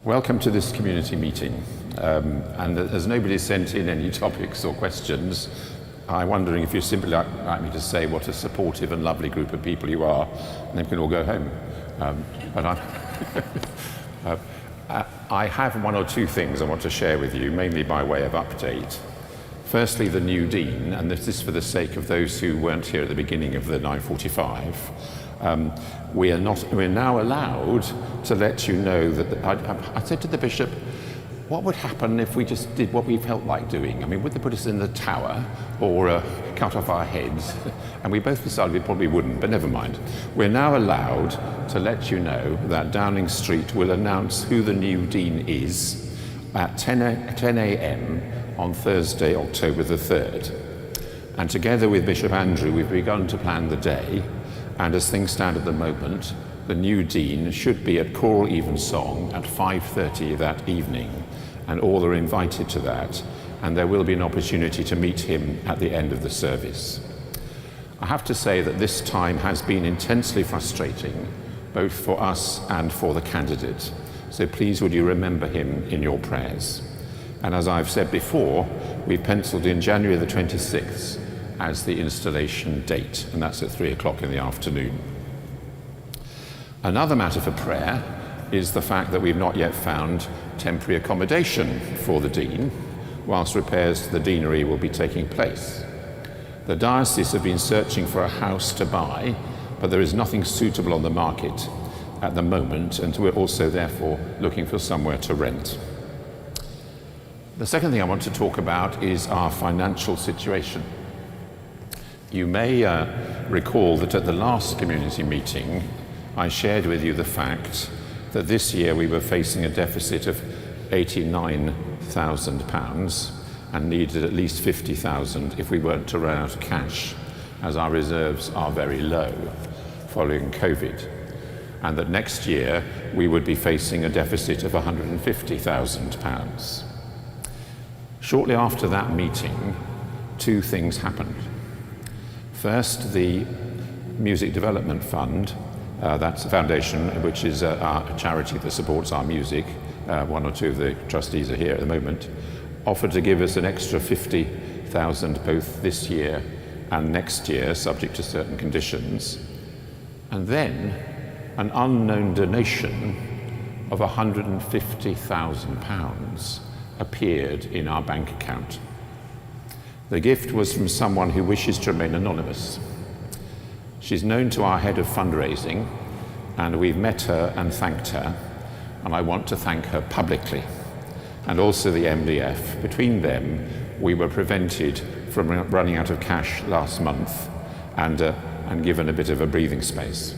Welcome to this community meeting. And as nobody sent in any topics or questions, I'm wondering if you'd simply like me to say what a supportive and lovely group of people you are, and then we can all go home. I have one or two things I want to share with you, mainly by way of update. Firstly, the new dean, and this is for the sake of those who weren't here at the beginning of the 9:45. We're now allowed to let you know that I said to the bishop, what would happen if we just did what we felt like doing? I mean, would they put us in the tower or cut off our heads? And we both decided we probably wouldn't, but never mind. We're now allowed to let you know that Downing Street will announce who the new dean is at 10 a.m. on Thursday, October the 3rd. And together with Bishop Andrew, we've begun to plan the day. And as things stand at the moment, the new dean should be at choral evensong at 5:30 that evening, and all are invited to that, and there will be an opportunity to meet him at the end of the service. I have to say that this time has been intensely frustrating, both for us and for the candidate, so please would you remember him in your prayers. And as I've said before, we've penciled in January the 26th as the installation date, and that's at 3 o'clock in the afternoon. Another matter for prayer is the fact that we've not yet found temporary accommodation for the dean, whilst repairs to the deanery will be taking place. The diocese have been searching for a house to buy, but there is nothing suitable on the market at the moment, and we're also therefore looking for somewhere to rent. The second thing I want to talk about is our financial situation. You may recall that at the last community meeting, I shared with you the fact that this year we were facing a deficit of £89,000 and needed at least £50,000 if we weren't to run out of cash, as our reserves are very low following COVID. And that next year we would be facing a deficit of £150,000. Shortly after that meeting, two things happened. First, the Music Development Fund, that's a foundation which is our charity that supports our music, one or two of the trustees are here at the moment, offered to give us an extra £50,000 both this year and next year, subject to certain conditions. And then an unknown donation of £150,000 appeared in our bank account. The gift was from someone who wishes to remain anonymous. She's known to our head of fundraising, and we've met her and thanked her, and I want to thank her publicly, and also the MDF. Between them, we were prevented from running out of cash last month and given a bit of a breathing space.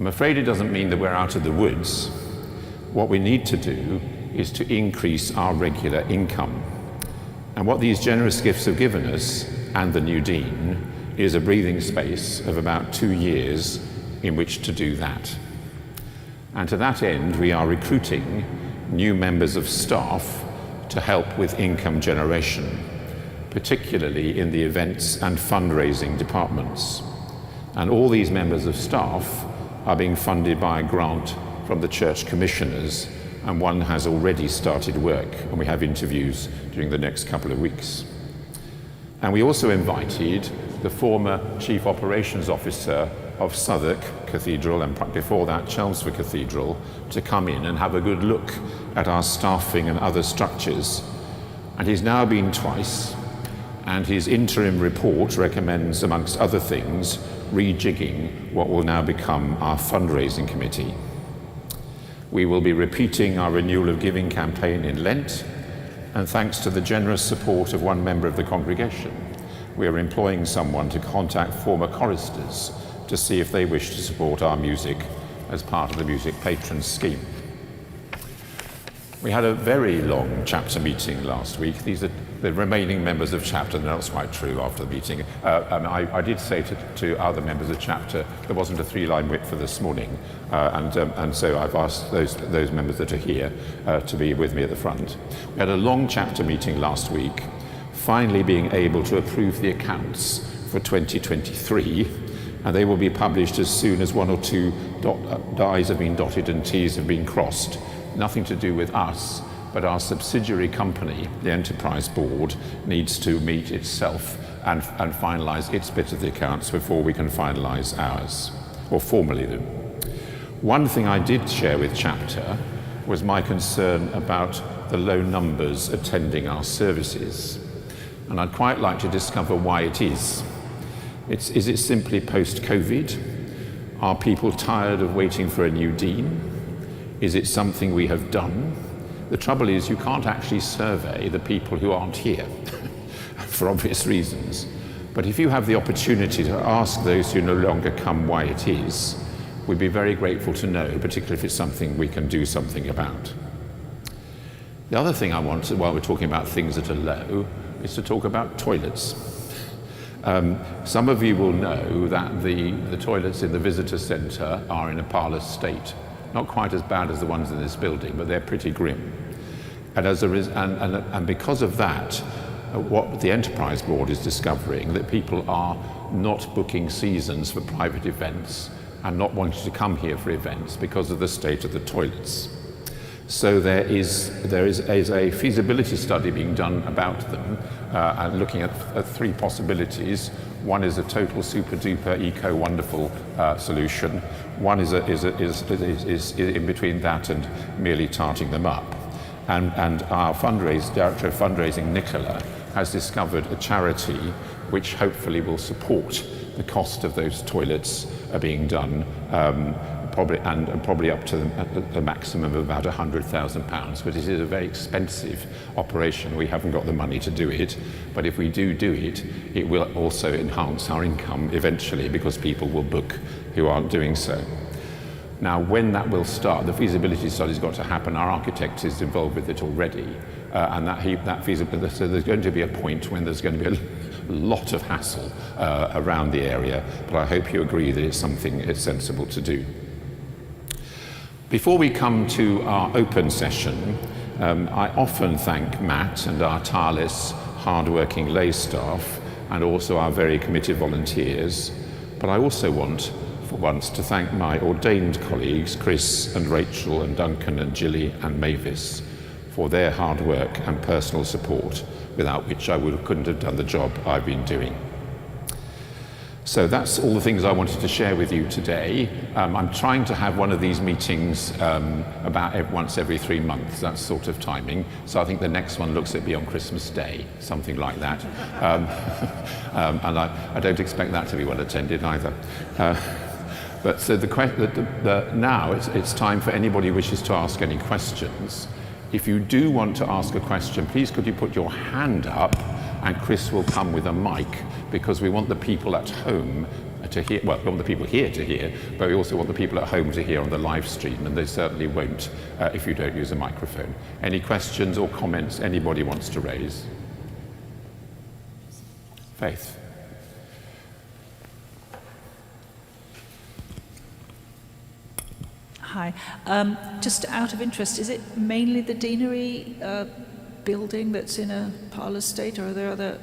I'm afraid it doesn't mean that we're out of the woods. What we need to do is to increase our regular income. And what these generous gifts have given us, and the new dean, is a breathing space of about 2 years in which to do that. And to that end, we are recruiting new members of staff to help with income generation, particularly in the events and fundraising departments. And all these members of staff are being funded by a grant from the church commissioners, and one has already started work, and we have interviews during the next couple of weeks. And we also invited the former Chief Operations Officer of Southwark Cathedral, and before that Chelmsford Cathedral, to come in and have a good look at our staffing and other structures. And he's now been twice, and his interim report recommends, amongst other things, rejigging what will now become our fundraising committee. We will be repeating our Renewal of Giving campaign in Lent, and thanks to the generous support of one member of the congregation, we are employing someone to contact former choristers to see if they wish to support our music as part of the Music Patrons scheme. We had a very long chapter meeting last week. These are the remaining members of chapter. No, that's quite true after the meeting. I did say to other members of chapter there wasn't a 3-line whip for this morning, and so I've asked those members that are here to be with me at the front. We had a long chapter meeting last week, finally being able to approve the accounts for 2023, and they will be published as soon as one or two I's have been dotted and T's have been crossed nothing to do with us, but our subsidiary company, the Enterprise Board, needs to meet itself and finalise its bit of the accounts before we can finalise ours, or formally them. One thing I did share with Chapter was my concern about the low numbers attending our services. And I'd quite like to discover why it is. Is it simply post-COVID? Are people tired of waiting for a new dean? Is it something we have done? The trouble is you can't actually survey the people who aren't here, for obvious reasons. But if you have the opportunity to ask those who no longer come why it is, we'd be very grateful to know, particularly if it's something we can do something about. The other thing I want to, while we're talking about things that are low, is to talk about toilets. Some of you will know that the toilets in the visitor centre are in a parlour state. Not quite as bad as the ones in this building, but they're pretty grim. And because of that, what the Enterprise Board is discovering, that people are not booking seasons for private events and not wanting to come here for events because of the state of the toilets. So there is a feasibility study being done about them and looking at three possibilities. One is a total super duper eco wonderful solution. One is in between that and merely tarting them up. And our director of fundraising, Nicola, has discovered a charity which hopefully will support the cost of those toilets being done, probably up to the maximum of about £100,000. But it is a very expensive operation. We haven't got the money to do it. But if we do it, it will also enhance our income eventually, because people will book who aren't doing so. Now, when that will start, the feasibility study's got to happen. Our architect is involved with it already, and that feasibility. So there's going to be a point when there's going to be a lot of hassle around the area. But I hope you agree that it's something it's sensible to do. Before we come to our open session, I often thank Matt and our tireless, hard-working lay staff, and also our very committed volunteers. But I also want, for once, to thank my ordained colleagues, Chris and Rachel and Duncan and Gilly and Mavis, for their hard work and personal support, without which I couldn't have done the job I've been doing. So that's all the things I wanted to share with you today. I'm trying to have one of these meetings about once every 3 months, that sort of timing. So I think the next one looks at me on Christmas Day, something like that. And I don't expect that to be well attended either. But so now it's time for anybody who wishes to ask any questions. If you do want to ask a question, please could you put your hand up, and Chris will come with a mic, because we want the people at home to hear. Well, we want the people here to hear, but we also want the people at home to hear on the live stream, and they certainly won't if you don't use a microphone. Any questions or comments anybody wants to raise? Faith. Hi. Just out of interest, is it mainly the deanery building that's in a parlour state, or are there other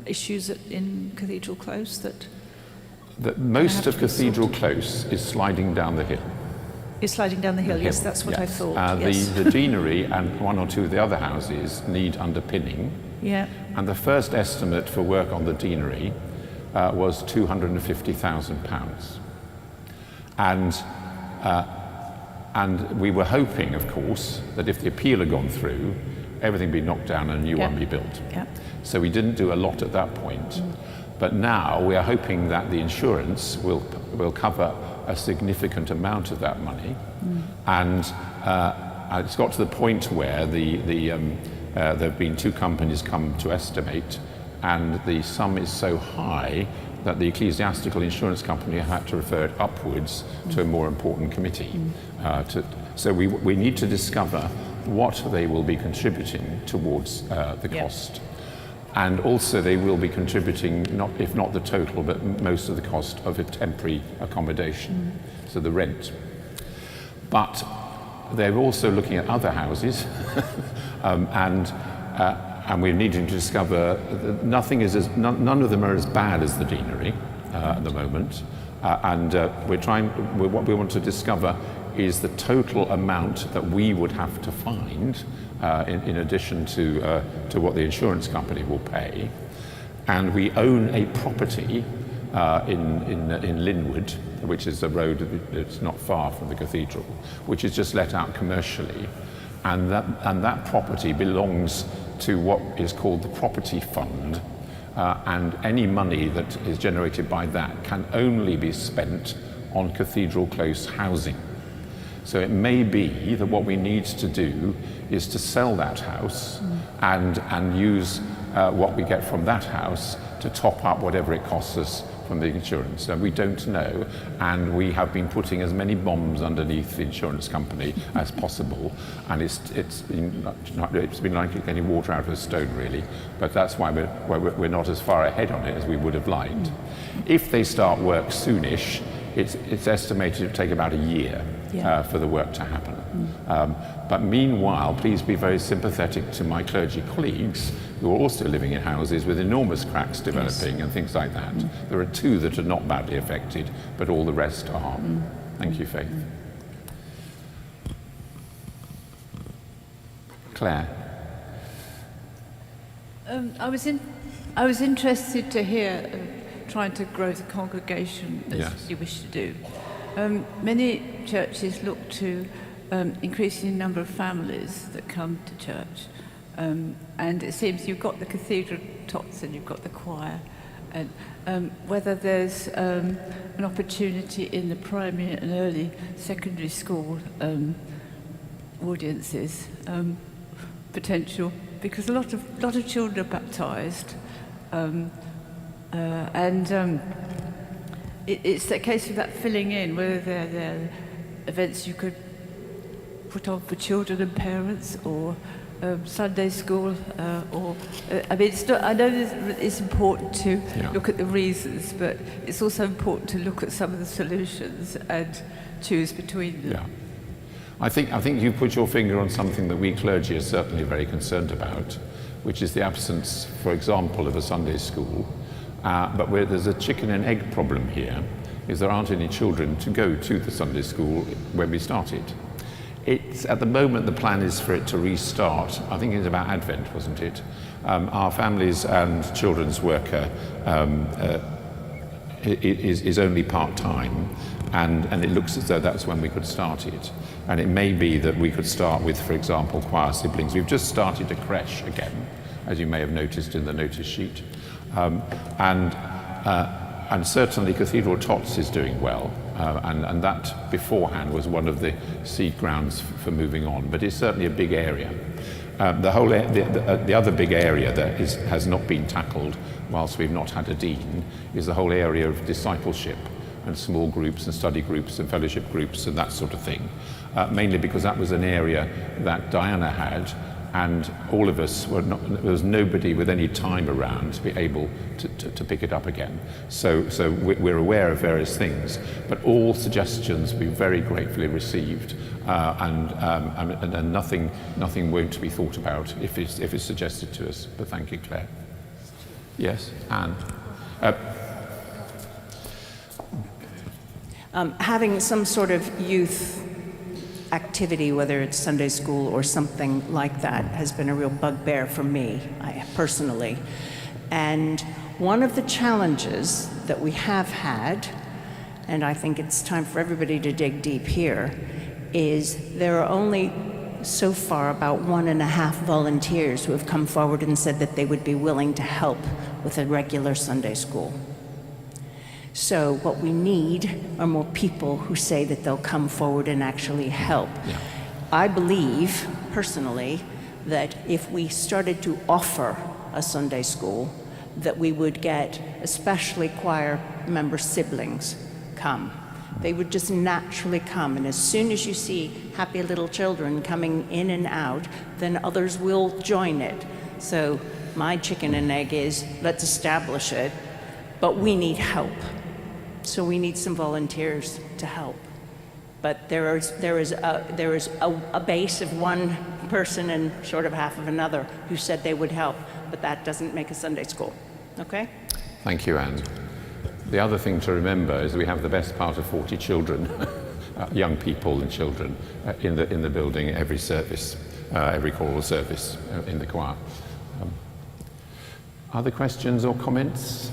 issues in Cathedral Close that... Most of Cathedral Close is sliding down the hill. Is sliding down the hill, yes, that's what yes. I thought. Yes. The deanery and one or two of the other houses need underpinning. Yeah. And the first estimate for work on the deanery was £250,000. And we were hoping, of course, that if the appeal had gone through, everything be knocked down and a new one be built. Yeah. So we didn't do a lot at that point. But now we are hoping that the insurance will cover a significant amount of that money. And it's got to the point where there have been 2 companies come to estimate, and the sum is so high that the ecclesiastical insurance company had to refer it upwards to a more important committee. So we need to discover what they will be contributing towards the cost. And also they will be contributing, if not the total, but most of the cost of a temporary accommodation, so the rent. But they're also looking at other houses, and we're needing to discover that none of them are as bad as the deanery at the moment. What we want to discover is the total amount that we would have to find in addition to what the insurance company will pay. And we own a property in Linwood, which is a road that's not far from the cathedral, which is just let out commercially. And that property belongs to what is called the property fund. And any money that is generated by that can only be spent on Cathedral Close housing. So it may be that what we need to do is to sell that house and use what we get from that house to top up whatever it costs us from the insurance. So we don't know, and we have been putting as many bombs underneath the insurance company as possible, and it's been like getting water out of a stone, really. But that's why we're not as far ahead on it as we would have liked. If they start work soonish, it's estimated to take about a year for the work to happen. But meanwhile, please be very sympathetic to my clergy colleagues who are also living in houses with enormous cracks developing and things like that. There are 2 that are not badly affected, but all the rest are. Thank you, Faith. Claire. I was interested to hear trying to grow the congregation as you wish to do. Many churches look to increasing the number of families that come to church, and it seems you've got the cathedral tots and you've got the choir, and whether there's an opportunity in the primary and early secondary school audiences, potential, because a lot of children are baptised. It's a case of that filling in, whether there are events you could put on for children and parents, or Sunday school, I mean, I know it's important to look at the reasons, but it's also important to look at some of the solutions and choose between them. Yeah. I think you put your finger on something that we clergy are certainly very concerned about, which is the absence, for example, of a Sunday school. But where there's a chicken and egg problem here, is there aren't any children to go to the Sunday school when we started. It's, at the moment, the plan is for it to restart. I think it's about Advent, wasn't it? Our families and children's worker is only part-time, and it looks as though that's when we could start it. And it may be that we could start with, for example, choir siblings. We've just started a creche again, as you may have noticed in the notice sheet. And certainly Cathedral Tots is doing well, and that beforehand was one of the seed grounds for moving on, but it's certainly a big area. The other big area that has not been tackled whilst we've not had a dean is the whole area of discipleship and small groups and study groups and fellowship groups and that sort of thing, mainly because that was an area that Diana had, and all of us were not, there was nobody with any time around to be able to pick it up again. So we're aware of various things, but all suggestions we very gratefully received, and nothing won't be thought about if it's suggested to us. But thank you, Claire. Yes, Anne. Having some sort of youth activity, whether it's Sunday school or something like that, has been a real bugbear for me, personally. And one of the challenges that we have had, and I think it's time for everybody to dig deep here, is there are only so far about 1.5 volunteers who have come forward and said that they would be willing to help with a regular Sunday school. So what we need are more people who say that they'll come forward and actually help. Yeah. I believe, personally, that if we started to offer a Sunday school, that we would get especially choir member siblings come. They would just naturally come, and as soon as you see happy little children coming in and out, then others will join it. So my chicken and egg is, let's establish it, but we need help. So we need some volunteers to help. But there is a base of one person and sort of half of another who said they would help, but that doesn't make a Sunday school. Okay? Thank you, Anne. The other thing to remember is we have the best part of 40 children young people and children in the building every service, every choral service in the choir. Other questions or comments?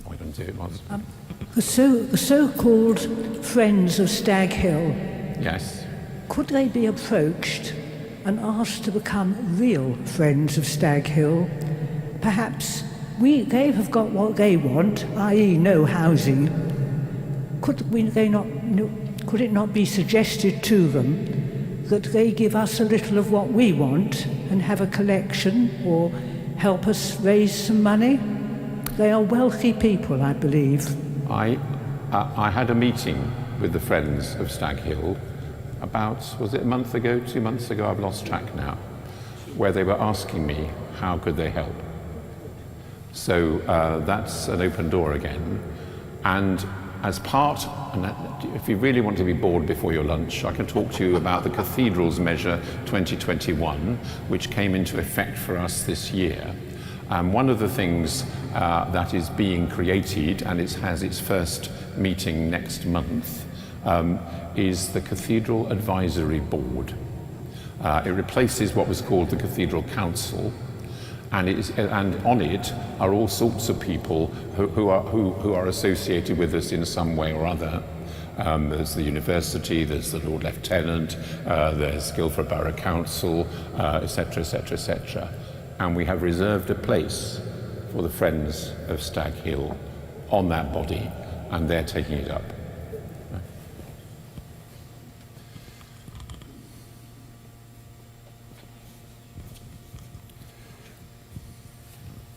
We don't do it once. The so-called Friends of Stag Hill, Yes. could they be approached and asked to become real Friends of Stag Hill? Perhaps they have got what they want, i.e. no housing. Could it not be suggested to them that they give us a little of what we want and have a collection or help us raise some money? They are wealthy people, I believe. I had a meeting with the Friends of Stag Hill about, was it a month ago, 2 months ago, I've lost track now, where they were asking me how could they help. So that's an open door again. And as part, and if you really want to be bored before your lunch, I can talk to you about the Cathedrals Measure 2021, which came into effect for us this year. One of the things that is being created, and it has its first meeting next month, is the Cathedral Advisory Board. It replaces what was called the Cathedral Council, and on it are all sorts of people who are associated with us in some way or other. There's the university, there's the Lord Lieutenant, there's Guildford Borough Council, etc., etc., etc. And we have reserved a place for the Friends of Stag Hill on that body, and they're taking it up.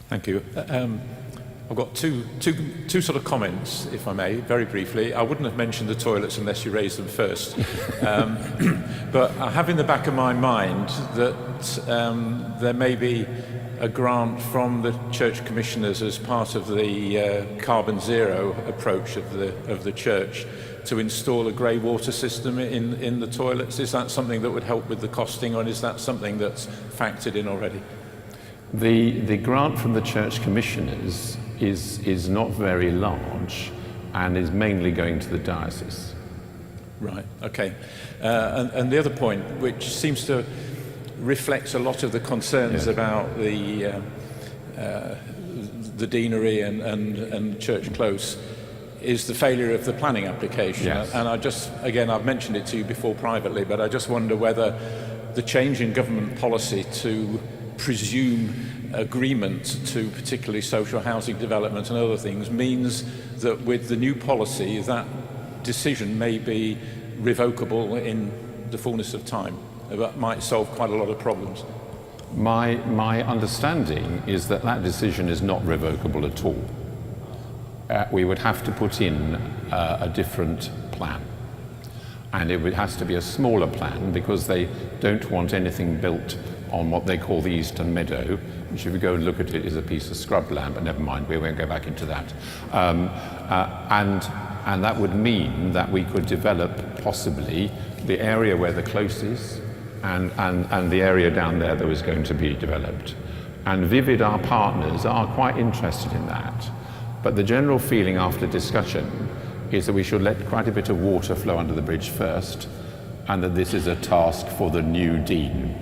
Thank you. I've got two sort of comments, if I may, very briefly. I wouldn't have mentioned the toilets unless you raised them first. But I have in the back of my mind that there may be a grant from the church commissioners as part of the carbon zero approach of the church to install a grey water system in the toilets. Is that something that would help with the costing, or is that something that's factored in already? The grant from the church commissioners is not very large and is mainly going to the diocese. Right, okay. And the other point, which seems to reflect a lot of the concerns about the deanery and Church Close, is the failure of the planning application. Yes. And I've mentioned it to you before privately, but I just wonder whether the change in government policy to presume agreement to particularly social housing development and other things means that with the new policy that decision may be revocable in the fullness of time. That might solve quite a lot of problems. My understanding is that that decision is not revocable at all. We would have to put in a different plan, and it has to be a smaller plan because they don't want anything built on what they call the Eastern Meadow, which if you go and look at it is a piece of scrubland, but never mind, we won't go back into that. And that would mean that we could develop possibly the area where the close is and the area down there that was going to be developed. And Vivid, our partners, are quite interested in that. But the general feeling after discussion is that we should let quite a bit of water flow under the bridge first, and that this is a task for the new dean.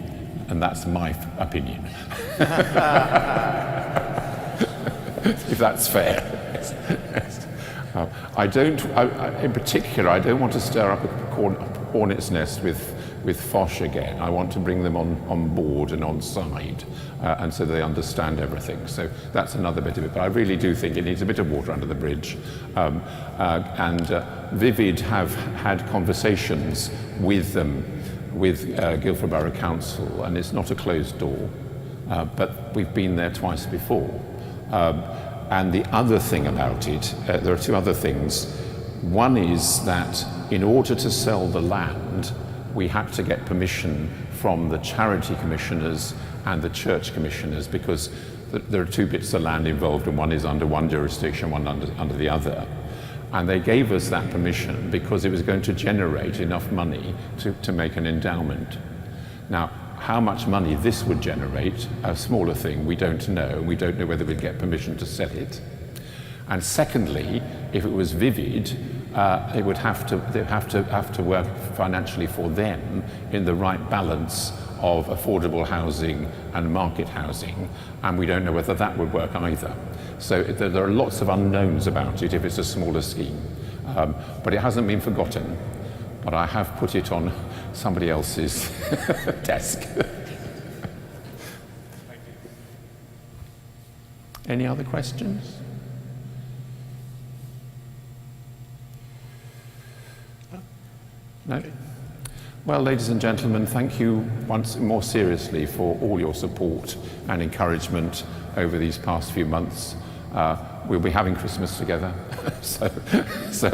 And that's my opinion. If that's fair. In particular, I don't want to stir up a hornet's nest with Foch again. I want to bring them on board and on side, and so they understand everything. So that's another bit of it. But I really do think it needs a bit of water under the bridge. And Vivid have had conversations with them, with Guildford Borough Council, and it's not a closed door, but we've been there twice before. And the other thing about it, there are two other things. One is that in order to sell the land, we had to get permission from the charity commissioners and the church commissioners, because there are two bits of land involved, and one is under one jurisdiction, one under the other. And they gave us that permission because it was going to generate enough money to make an endowment. Now, how much money this would generate, a smaller thing, we don't know. We don't know whether we'd get permission to sell it. And secondly, if it was vivid, it would have to work financially for them in the right balance of affordable housing and market housing, and we don't know whether that would work either. So there are lots of unknowns about it if it's a smaller scheme. But it hasn't been forgotten, but I have put it on somebody else's desk. Any other questions? No? Well, ladies and gentlemen, thank you once more seriously for all your support and encouragement over these past few months. We'll be having Christmas together, so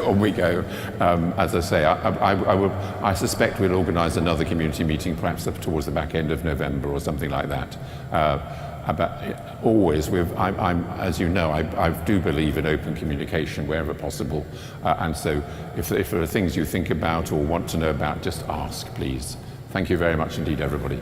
on we go. As I say, I suspect we'll organise another community meeting, perhaps towards the back end of November or something like that. Always, as you know, I do believe in open communication wherever possible, and so if there are things you think about or want to know about, just ask, please. Thank you very much indeed, everybody.